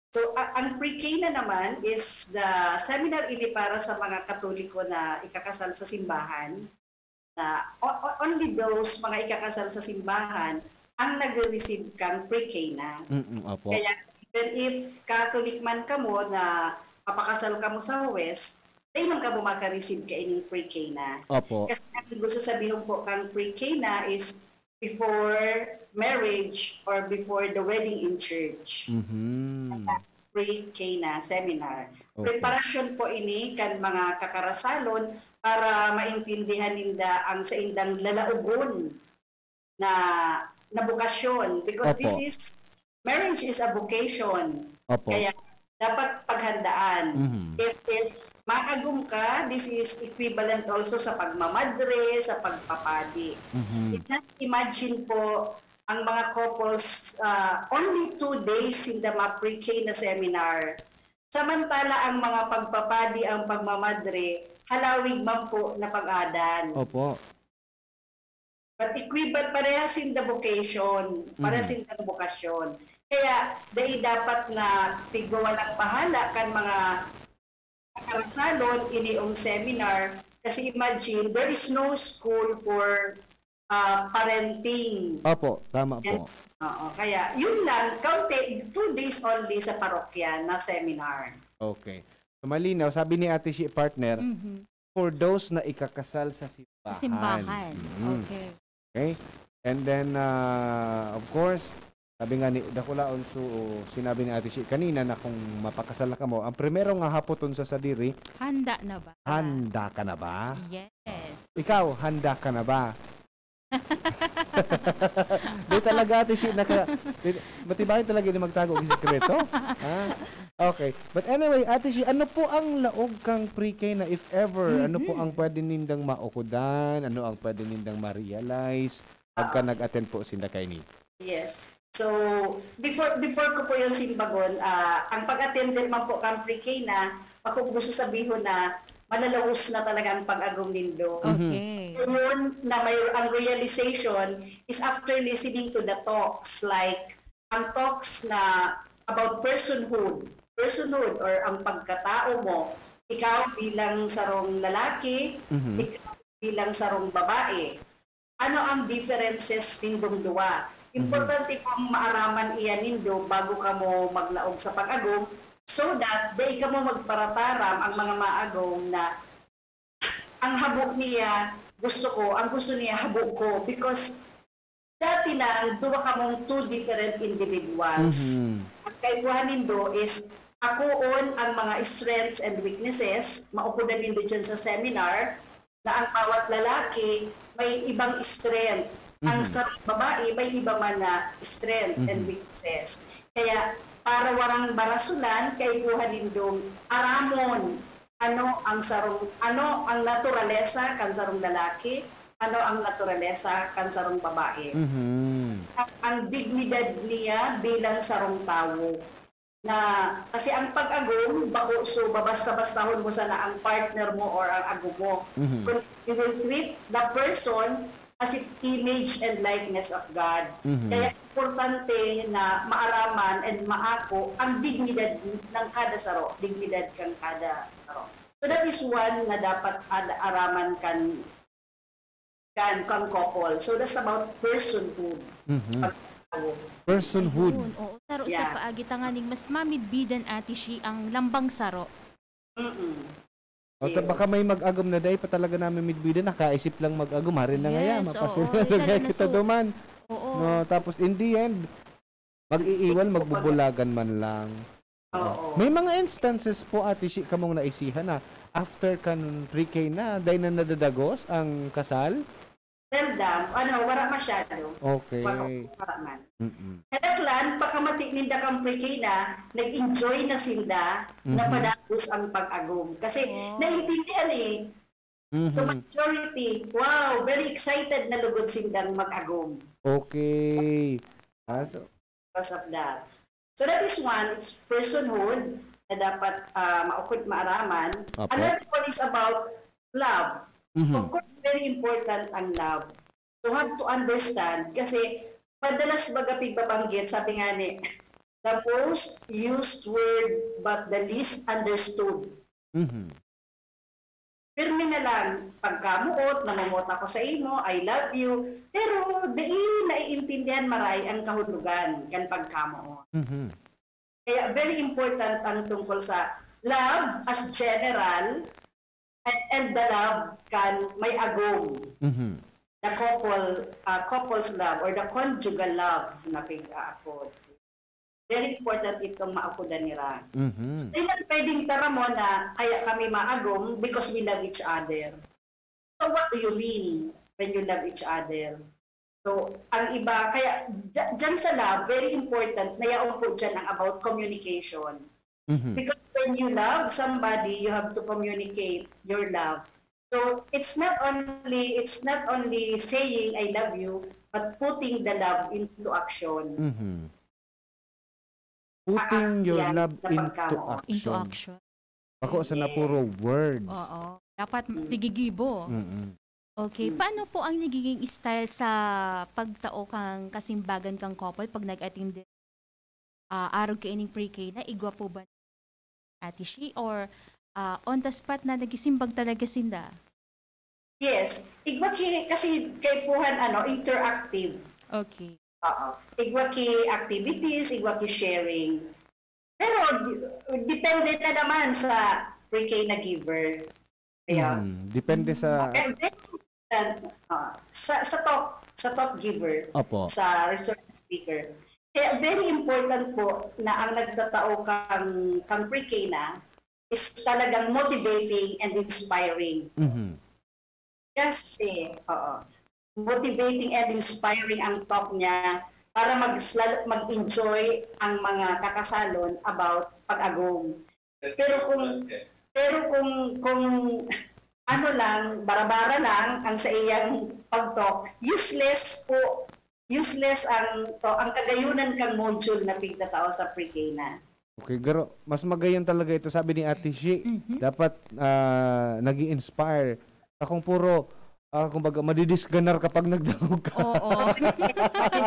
So, ang pre-K na naman is the seminar ini para sa mga Katoliko na ikakasal sa simbahan, na only those mga ikakasal sa simbahan ang nag-receive kang pre-K na. Opo. Kaya even if Catholic man ka mo na papakasal ka mo sa West, ay man ka mo maka-receive ka ining pre-K na. Opo. Kasi ang gusto sabihin po kang pre-K na is before marriage or before the wedding in church. Pre-K na seminar. Okay. Preparasyon po ini kan mga kakarasalon para maintindihan ninda ang sa indang lalaugon na bukasyon. Because Opo. this is, marriage is a vocation. Opo. Kaya dapat paghandaan. If maagum ka, this is equivalent also sa pagmamadre, sa pagpapadi. Just imagine po ang mga couples only 2 days in the pre-K na seminar. Samantala ang mga pagpapadi, ang pagmamadre, halawig man po na pag-adan. Opo. But equivalent, parehas in the vocation, parehas in the bukasyon. Kaya dapat na tigwawalang bahala kan mga kakarasalon iniong seminar. Kasi imagine, there is no school for parenting. Opo, tama po. Kaya yun lang, 2 days only sa parokya na seminar. Okay. So, malinaw, sabi ni Ate Shi, partner, for those na ikakasal sa simbahan. Sa simbahan. Okay. Okay? And then, of course, sabi nga ni Dakulaon, so sinabi ni Ate Shi kanina na kung mapakasal na ka mo, ang primero nga hapoton sa sadiri, Handa na ba? handa ka na ba? Yes. Ikaw, handa ka na ba? Di talaga Ate Shi, matibay talaga yung magtago ng sekreto. Okay. But anyway, Ate Shi, ano po ang laog kang pre-K na if ever, ano po ang pwede nindang maukudan, ano ang pwede nindang ma-realize pagka nag-attend po sinda kay ni? Yes. So, before ko po yung simbagon, ang pag-attend man po kang pre-K na, ako gusto sabihin na malalawos na talaga ang pag-agong nindo. Okay. Yun na ang realization is after listening to the talks, like ang talks na about personhood or ang pagkatao mo, ikaw bilang sarong lalaki, ikaw bilang sarong babae. Ano ang differences nindong duwa? Importante pong maaraman iyan nindo bago ka mo maglaog sa pag-agong so that day ka mo magparataram ang mga maagong na ang habok niya ang gusto niya habok ko because dati lang duwa ka mong 2 different individuals. Ang kaibuhan nindo is ako on ang mga strengths and weaknesses, maupunan nindo dyan sa seminar na ang bawat lalaki may ibang strength. Ang sarong babae, may iba man na strength and weaknesses. Kaya, para warang barasulan, kay buhan nindong aramon, ano ang naturalesa kan sarong lalaki, ano ang naturalesa kan sarong babae. Ang dignidad niya bilang sarong tao. Na, kasi ang pag-agong, bako, so babasta-bastahon mo sana ang partner mo or ang ago mo. Kung you will treat the person as if image and likeness of God. Kaya importante na maaraman and maako ang dignidad ng kada saro, dignidad kang kada saro. So that is one na dapat araman kan couple. So that's about personhood. Personhood. Oo, saro sa paagitanganing mas mamidbidan Ate Shi ang lambang saro. O baka may mag-agom na day pa talaga namin midbida, nakaisip lang mag-agom, harin na nga mapasunod kita duman. No, tapos in the end, mag-iiwan, magbubulagan man lang. May mga instances po Ate Shi kamong naisihan na after kan pre-K na, day na nadadagos ang kasal? Seldom, wala masyado. Okay. Wala man. Kadaklan, pagkamati ninda kang pre-K na, nag-enjoy na sinda, na padagos ang pag-agom. Kasi naintindihan So majority, wow, very excited na lugod sindang mag-agom. Okay. Because of that. So that is one, it's personhood na dapat maaraman. Another one is about love. Of course, very important ang love. So have to understand kasi madalas baga pigbabanggit, sabi nga ni the most used word but the least understood. Mhm. Pirmi na lang, pagkamuot, namumot ako sa imo, I love you, pero di naiintindihan maray ang kahulugan kan pagkamuot. Mhm. Kaya very important ang tungkol sa love as general and the love kan may agong. Mhm. The couple's love or the conjugal love na pig-aakod. Very important itong maakudan nila. Mhm. Ilan pwedeng tara mo na kaya kami maagom because we love each other. So what do you mean when you love each other? So ang iba, kaya dyan sa love, very important na yaon po dyan ang about communication. Mhm. Because when you love somebody, you have to communicate your love. So it's not only saying I love you, but putting the love into action. Mhm. Putting your Yan, love na into pagkamuot. Into action. action. Ako sa na puro words. Oo. Dapat tigigibo. Mhm. Okay. Paano po ang nagiging style sa pagtao kang kasimbagan kang couple pag nag-attend araw kaining pre-K na igwa po ba Ate Shi or on the spot na nagisimbag talaga sinda? Yes, igwa kasi kay puhan interactive. Okay. Igwa ki activities, igwa ki sharing. Pero depende na naman sa pre-K na giver. Kaya Depende sa sa talk giver, Opo. sa resource speaker. Kaya very important po na ang nagtatao kang pre-K na is talagang motivating and inspiring. Mhm. Kasi, motivating and inspiring ang talk niya para mag-enjoy ang mga kakasalon about pag-agong. Pero kung ano lang, bara-bara lang ang sa iyang pag-talk, useless ang kagayunan kang module na pigtatao sa pre-K na. Okay, pero mas magayon talaga ito, sabi ni Ate Shi. Dapat nag-i-inspire. Akong puro kumbaga madidisganar kapag nagdangog ka. Oo.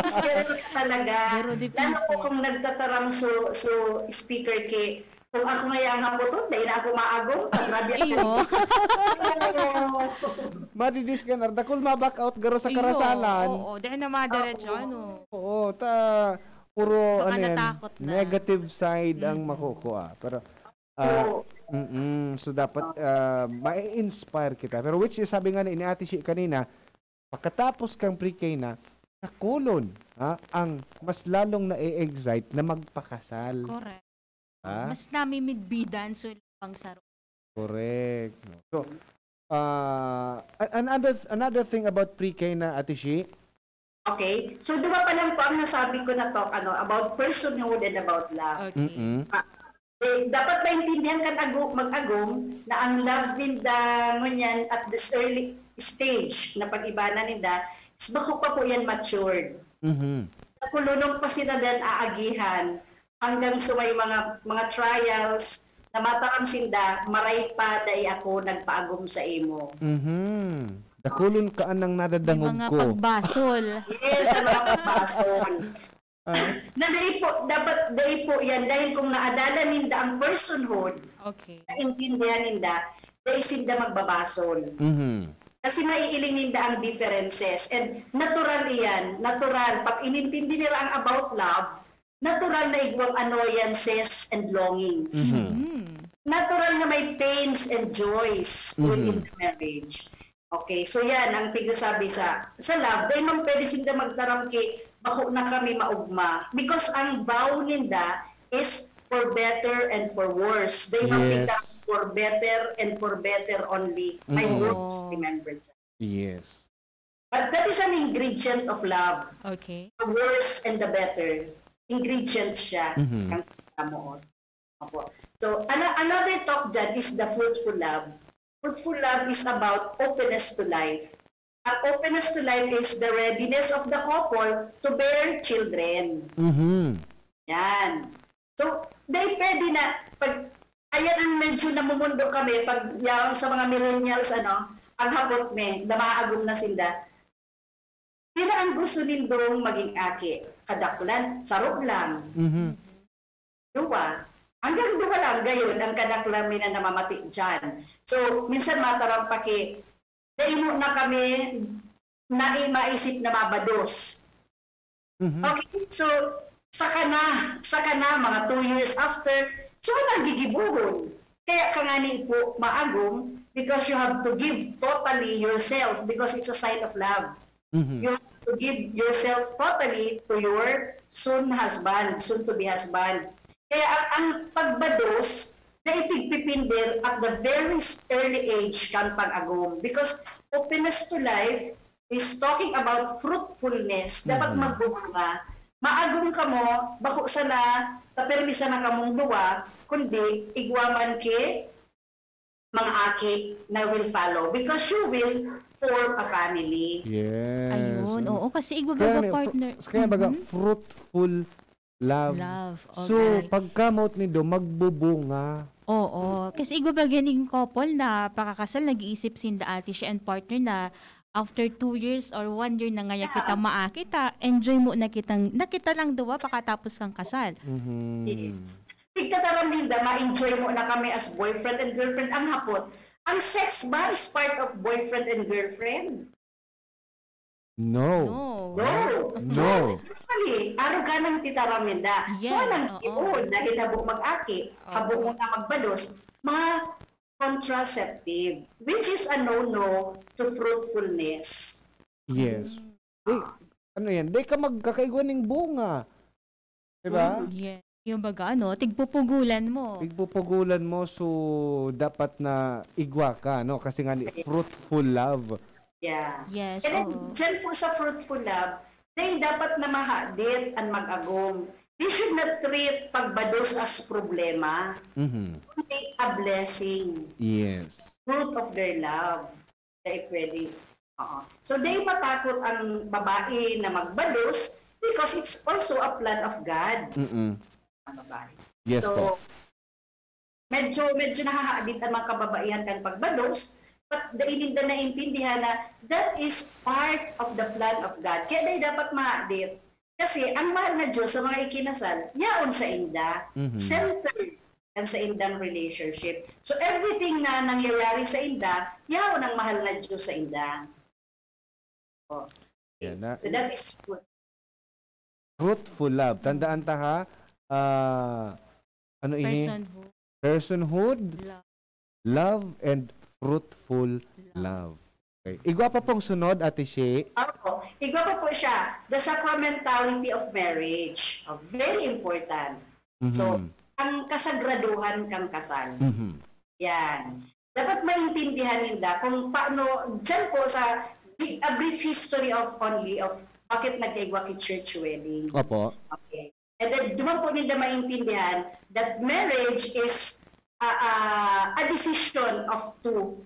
Discourage ka talaga. Pero Lalo ko kung nagtataram so speaker kay kung ako ngayang po to, dahil na ako maagong, grabe Iyo. Madidisganar. Dakul ma-back out garo sa karasalan. Oo. Dahil na madiretso, ano. Oo, puro Baka yan, natakot na. negative side ang makukuha. Pero so dapat ma-inspire kita. Pero which is sabi nga ni Ate Shi kanina, pagkatapos kang pre-K na nakulon ang mas lalong na-excite na magpakasal. Correct. Ha? Mas namimidbidan so pang saro. Correct. So another thing about pre-K na Ate Shi. Okay, so diba pa lang po ang nasabi ko na talk about personhood and about love. Okay. Dapat maintindihan ka mag-agong na ang love ninda ngunyan at this early stage na pag-ibana ninda is bako pa po yan matured. Nakulunong pa sila din aagihan hanggang sa may mga trials na mataram sinda maray pa dai ako nagpaagom sa imo. Dakulon ka anang nadadangog Mga ko. pagbasol. Yes, ang mga pagbasol. Na dai po yan dahil kung naadala ninda ang personhood, Okay. naintindihan ninda, dai sinda magbabasol. Kasi maiiling ninda ang differences and natural iyan, natural. Pag inintindi nila ang about love, natural na igwang annoyances and longings. Natural na may pains and joys within the marriage. Okay, so yan ang pigsasabi sa love. Dahil man pwede sinda magtaram kay bako na kami maugma. Because ang vow ninda is for better and for worse. Dahil man pigtaram for better and for better only. May words, remember that. Yes. But that is an ingredient of love. Okay. The worse and the better. Ingredients siya. Ang kamoon. So, another talk dyan is the fruitful love. Fruitful love is about openness to life. Ang openness to life is the readiness of the couple to bear children. Yan. So, dahil pwede na, ayan ang medyo namumundo kami, pag yung sa mga millennials, ang hapot namaagom na sinda. Pero ang gusto nindong maging aki, kadaklan, sarap lang. duwa. Hanggang duwa lang gayon ang kanaklami na namamati dyan. So, minsan matarang paki, dahil mo na kami na maisip na mabados. Okay, so saka na mga 2 years after, so nagigibuhon. Kaya ka nga ni po maagom because you have to give totally yourself because it's a sign of love. You have to give yourself totally to your soon to be husband. Kaya ang pagbados na ipigpipindir at the very early age kan pag-agom because openness to life is talking about fruitfulness. Dapat magbubunga. Maagom ka mo, bako sana, tapermisa na kamong duwa, kundi igwaman ki mga aki na will follow because you will form a family. Yes. Ayun, oo, kasi igwabaga partner. Kaya baga, fruitful love. Okay. So, pagkamot ni do, magbubunga. Oo, kasi igwabaga ning couple na pakakasal, nag-iisip sinda ate siya and partner na after 2 years or 1 year na ngaya kita maakita, enjoy mo nakita lang daw pakatapos kang kasal. Yes. Pagkataram din ma-enjoy mo na kami as boyfriend and girlfriend ang hapon. Ang sex ba is part of boyfriend and girlfriend? No. Actually, araw ka ng titaramin da. Yes, So, anang iyon, dahil habo mag-aki, habo mo na magbados, mga contraceptive, which is a no-no to fruitfulness. Yes. Ano yan? Di ka magkakaigwan ng bunga. Diba? Yeah. Yung baga, tigpupugulan mo. Tigpupugulan mo, so dapat na igwa ka, no? Kasi nga fruitful love. Yeah. Yes, And then, dyan po sa fruitful love, dapat na mahadit ang mag-agom. They should not treat pagbados as problema, kundi a blessing. Yes. Fruit of their love. Dahil pwede. So, they matakot ang babae na magbados because it's also a plan of God. Ang babae. Yes so, po. medyo nakakaabit ang mga kababaihan kan pagbados, but dainin na naintindihan na that is part of the plan of God. Kaya dahil dapat mahadit. Kasi ang mahal na Diyos sa mga ikinasal, yaon sa inda, centered ang sa indang relationship. So everything na nangyayari sa inda, yaon ang mahal na Diyos sa inda. So that is good. Fruitful love. Tandaan ta ha, ano ini? Personhood, love, and fruitful love. Okay. Igwa pa pong sunod, Ate Shea. Opo. Igwa pa po siya, the sacramentality of marriage. Very important. So, ang kasagraduhan kang kasal. Yan. Dapat maintindihan ninda kung paano, dyan po sa a brief history of bakit nagkaigwa ki church wedding. Opo. Okay. And then, duman po ninda maintindihan that marriage is a decision of two.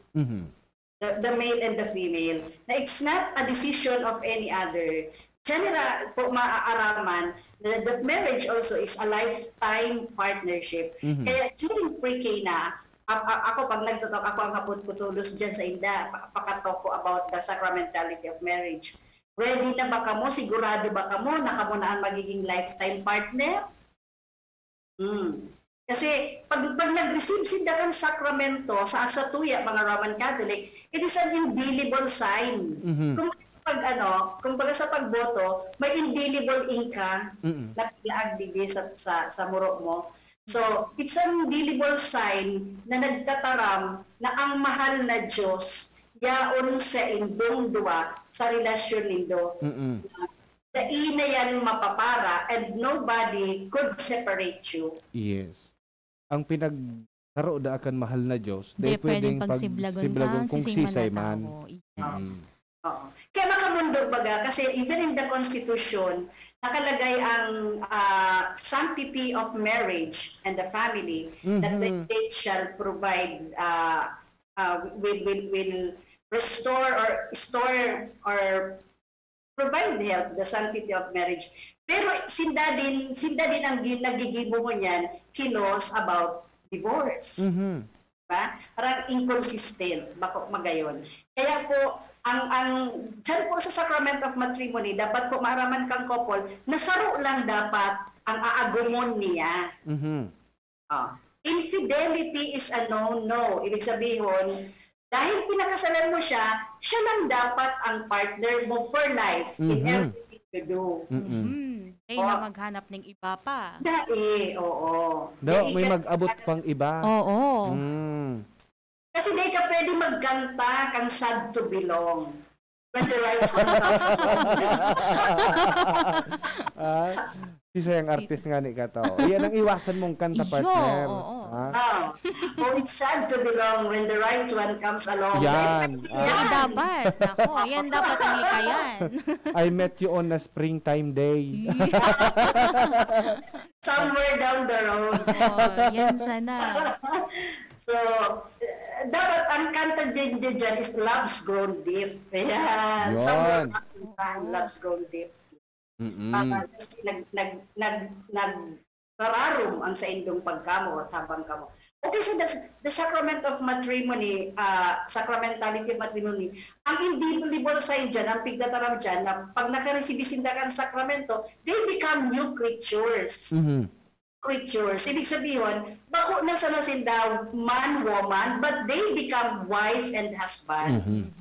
The male and the female, na it's not a decision of any other. General po maaaraman that marriage also is a lifetime partnership. Kaya during pre-K na, ako pag nagtutok, ako ang hapon ko tulos dyan sa inda, pakatok ko about the sacramentality of marriage. Ready na ba kamo? Sigurado ba kamo na kamo na ang magiging lifetime partner? Kasi pag nag-receive sila kang sakramento sa asatuya, mga Roman Catholic, it is an indelible sign. Kumbaga sa pagboto, may indelible ink ka na pilaag dili sa muro mo. So, it's an indelible sign na nagtataram na ang mahal na Diyos yaon sa indong duwa sa relasyon nindo. Daina yan mapapara and nobody could separate you. Yes. Ang pinagtaro da akan mahal na Diyos, Di pwedeng pagsiblagon kung sisay man. Yes. Kaya makamundog baga, kasi even in the Constitution, nakalagay ang sanctity of marriage and the family, that the state shall provide, will restore or store or provide help, the sanctity of marriage. Pero sinda din ang nagigibo mo niyan, kilos about divorce. Diba? Parang inconsistent, bako magayon. Kaya po, dyan po sa sacrament of matrimony, dapat po maaraman kang couple, na saro lang dapat ang aagumon niya. Infidelity is a no-no. Ibig sabihin, dahil pinakasalan mo siya, siya lang dapat ang partner mo for life in everything you do. Ay na maghanap ng iba pa. Oo. May mag-abot pang iba. Oo. Kasi di ka pwede magkanta kang sad to belong. When the right one comes Isa yung artist nga ni Kato. Iyan ang iwasan mong kanta, partner. it's sad to belong when the right one comes along. Yan. Dapat. Ako, yan dapat ang ikayan. I met you on a springtime day. Somewhere down the road. Yan sana. So, dapat ang kanta din dyan is Love's Grown Deep. Ayan. Somewhere in time, Love's Grown Deep. Nagkararom ang sa indong pagkamo at habang kamo. Okay, so the sacrament of matrimony, sacramentality of matrimony, ang indivisible sign dyan, ang pigdataram dyan, na pag nakaresibisinde ka ng sakramento, they become new creatures. Creatures. Ibig sabihin, bako na sa nasindaw, man, woman, but they become wife and husband.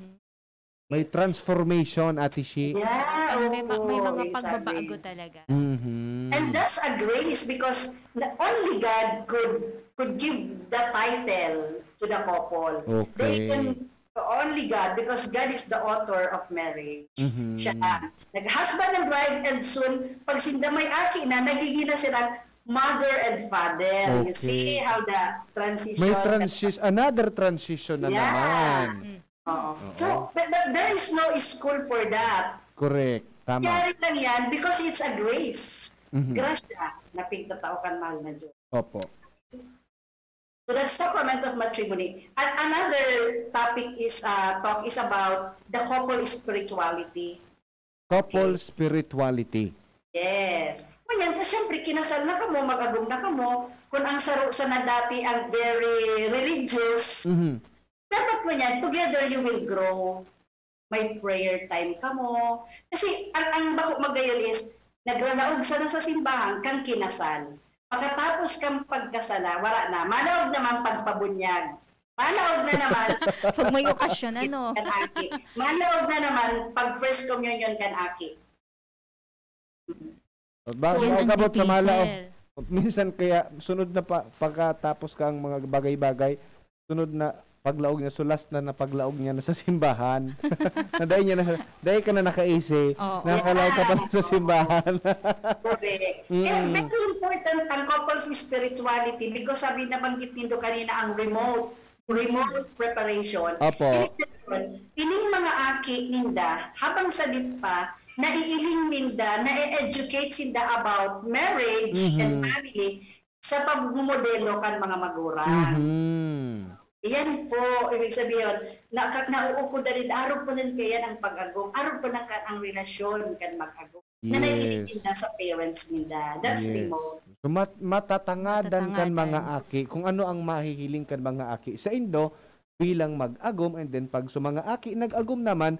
May transformation, Ate Shi. Yeah, may mga pagbabago talaga. And that's a grace because only God could give the title to the couple. They can only God, because God is the author of marriage. Siya, nag-husband and bride, and soon, pag sindamay aki na, nagiging na silang mother and father. You see how the transition... May another transition na naman. So, but there is no school for that. Correct. Tama. Kaya lang yan because it's a grace. Grasya na pigtatao kan mahal na Diyos. Opo. So the sacrament of matrimony. And another topic is talk is about the couple spirituality. Couple spirituality. Yes. Ngayon, kasi syempre, kinasal na kamo, mag-agum na kamo, kung ang saro sa na dati ang very religious, dapat mo yan, together you will grow. May prayer time ka mo. Kasi ang bako magayon is, nagralaog sana sa simbahan, kang kinasal. Pagkatapos kang pagkasala, wala na. Malawag naman pagpabunyag. Malawag na naman. Pag may okasyon, ano? Kanaki. Malawag na naman pag first communion kanaki. Bago agabot sa malaog. Minsan kaya, sunod na pagkatapos kang mga bagay-bagay, sunod na paglaog niya, sulas na paglaog niya na sa simbahan. Naday ka na naka-AC, nakalaog ka pa na sa simbahan. Correct. And very important ang couple's spirituality because sabi na banggit nindo kanina ang remote preparation. Opo. Ining mga aki ninda, habang salit pa, naiiling ninda, na-educate sinda about marriage and family sa pagmumodelo kan mga magurang. Iyan po, ibig sabihin, nauuko na rin, araw po nun kaya ang pag-agong, araw po nang ang relasyon kan mag-agong. Na naiiling na sa parents nila. That's remote. So, matatangadan kan mga aki, kung ano ang mahihiling kan mga aki sa Indo, bilang mag-agom, and then pag sa mga aki nag-agom naman,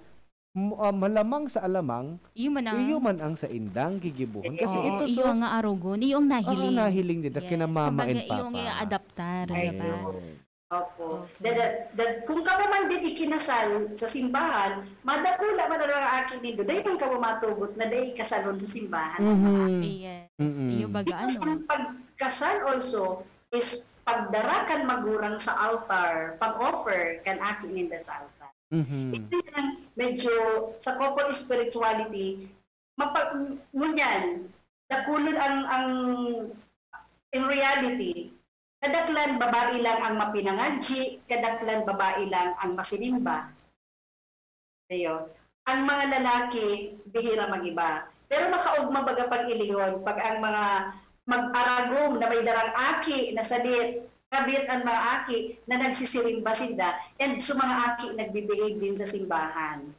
malamang sa alamang, iyuman ang sa indang gigibuhon. Kasi ito so, iyong nga arugon, iyong nahiling. Nahiling din, kinamama and papa. Iyong i-adaptar. Opo. Kung ka man din ikinasal sa simbahan, madakula man ang akin nito, dahil man ka matugot na dahil kasalon sa simbahan. Yes. Iyo baga because ang pagkasal also is pagdarakan magurang sa altar, pag-offer kan akin ninda sa altar. Ito yung medyo sa couple spirituality, ngunyan, dakulon ang in reality, kadaklan babae lang ang mapinangadji, kadaklan babae lang ang masinimba. Ayo. Ang mga lalaki, bihira mag-iba. Pero makaugma baga pag-ilingon, pag ang mga mag-aragom na may darang aki na salit, kabit ang mga aki na nagsisirimba sinda, and sa mga aki nagbibihig din sa simbahan.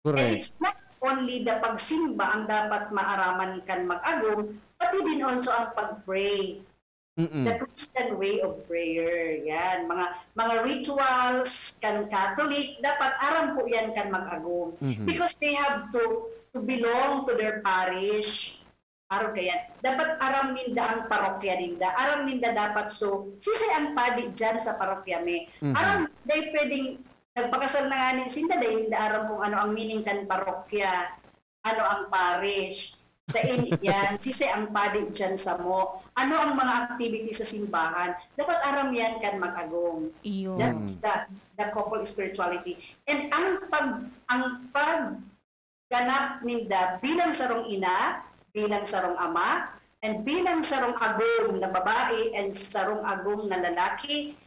Correct. And it's not only the pagsimba ang dapat maaraman kan mag-agom, pati din also ang pag-pray. The Christian way of prayer. Yan. Mga rituals kan Catholic, dapat aram po yan kan mag-agom. Because they have to belong to their parish. Aron kaya dapat aram ninda ang parokya ninda. Aram ninda dapat so sisay ang padi dyan sa parokya me. Aram day pwedeng nagpakasal na nga ni sinda day ninda aram kung ano ang meaning kan parokya, ano ang parish. Sa yan, sisay ang padi dyan sa mo. Ano ang mga activity sa simbahan. Dapat aram yan kan mag-agong. Iyon. That's the couple spirituality. And ang pagganap ninda bilang sarong ina, bilang sarong ama, and bilang sarong agong na babae and sarong agong na lalaki,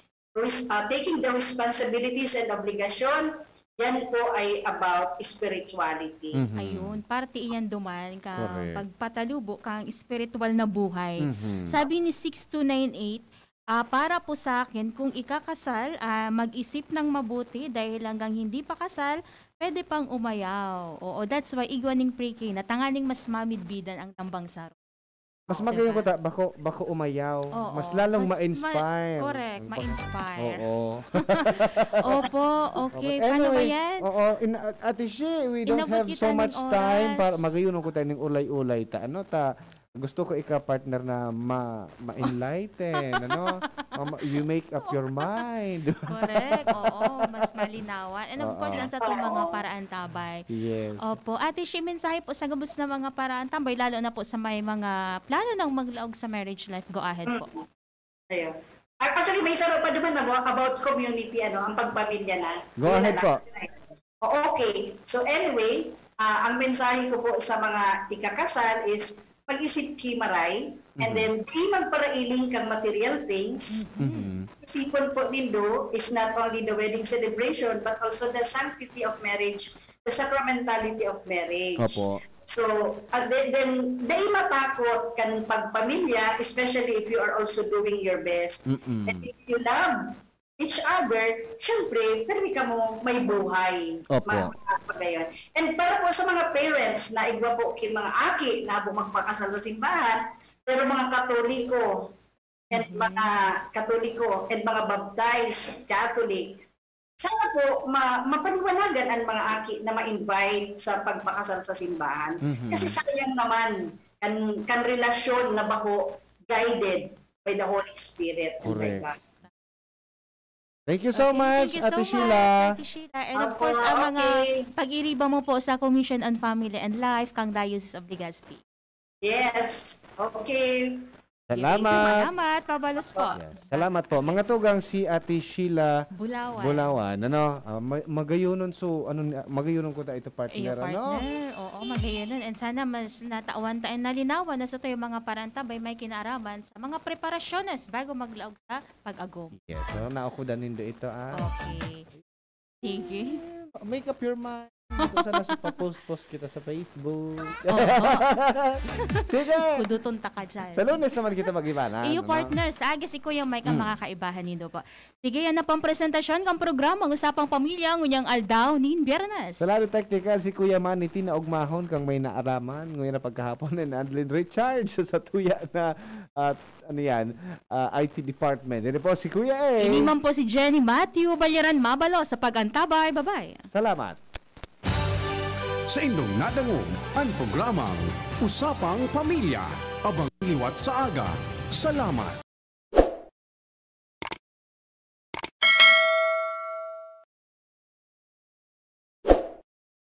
taking the responsibilities and obligation, yan po ay about spirituality. Ayun, parte iyan duman ka Correct. pagpatalubo kang spiritual na buhay. Sabi ni 6298, para po sa akin, kung ikakasal, mag-isip ng mabuti dahil hanggang hindi pa kasal, pwede pang umayaw. Oo, that's why igwaning pre-K na tanganing mas mamidbidan ang tambang saro. Mas magayon ko bako umayaw. Oo, mas lalong mas ma-inspire. Correct, ma-inspire. Oo. Opo, okay. Paano ba yan? Oo, Ate Shi, we don't Inabot have kita so ng much time oras. para magayon ko tayo ng ulay-ulay gusto ko ika-partner na ma-enlighten, ano? You make up your mind. Correct, oo, mas malinawan. And of Oo. course, ang sa itong mga paraan tabay. Yes. Opo, Ate Shi, mensahe po sa gabos na mga paraan tambay, lalo na po sa may mga plano ng maglaog sa marriage life. Go ahead po. Ayun. Actually, may saro pa naman about community, ang pagpamilya na. Go ahead po. Okay. So anyway, ang mensahe ko po sa mga ikakasal is pag-isip kimaray, and then di magparailing kang material things. Isipon po nindo is not only the wedding celebration, but also the sanctity of marriage, the sacramentality of marriage. Opo. So, then di matakot kan pagpamilya, especially if you are also doing your best. And if you love each other, syempre, permi ka mo may buhay. Opo. Pagayon. And para po sa mga parents na igwa po kin mga aki na po magpakasal sa simbahan, pero mga Katoliko and mga baptized Catholics, sana po mapaniwalagan ang mga aki na ma-invite sa pagpakasal sa simbahan. Kasi sayang naman kan relasyon na bako guided by the Holy Spirit and by Correct. God. Thank you so much, Thank you Ate so Sheila. much, Ate Sheila. And of course, ang mga pag-iriba mo po sa Commission on Family and Life, kang Diocese of Legazpi. Yes. Okay. Salamat. Salamat, pabalos po. Yes. Salamat po. Mga tugang si Ate Sheila Bulawan. Magayunon magayunon ko ta ito partner, Iyo partner. Oo, magayunon. And sana mas natauan tayo nalinawan na sa tayo mga parantabay may kinaaraman sa mga preparasyones bago maglaog sa pag-agong. Yes, so naukudan nindo ito. Okay. Sige. Make up your mind. Kung sana sa pa-post kita sa Facebook. Sige. Kuduton ta ka dyan. Sa Lunes naman kita mag-ibanan. Iyo partners, agis iko yung may makakaibahan nindo po. Sige, yan na pang presentasyon kang programa ng Usapang Pamilya ngunyang aldaw nin Biyernes. Sa lalo technical, si Kuya Manny naugmahon kang may naaraman. Ngayon na pagkahapon and Andlin Richard sa tuya na IT department. Yan po si Kuya A. Iniman po si Jenny Matthew Balyaran Mabalo sa Pag-antabay. Bye-bye. Salamat. Sa inyong nadangog ang programang Usapang Pamilya. Abang liwat sa aga. Salamat.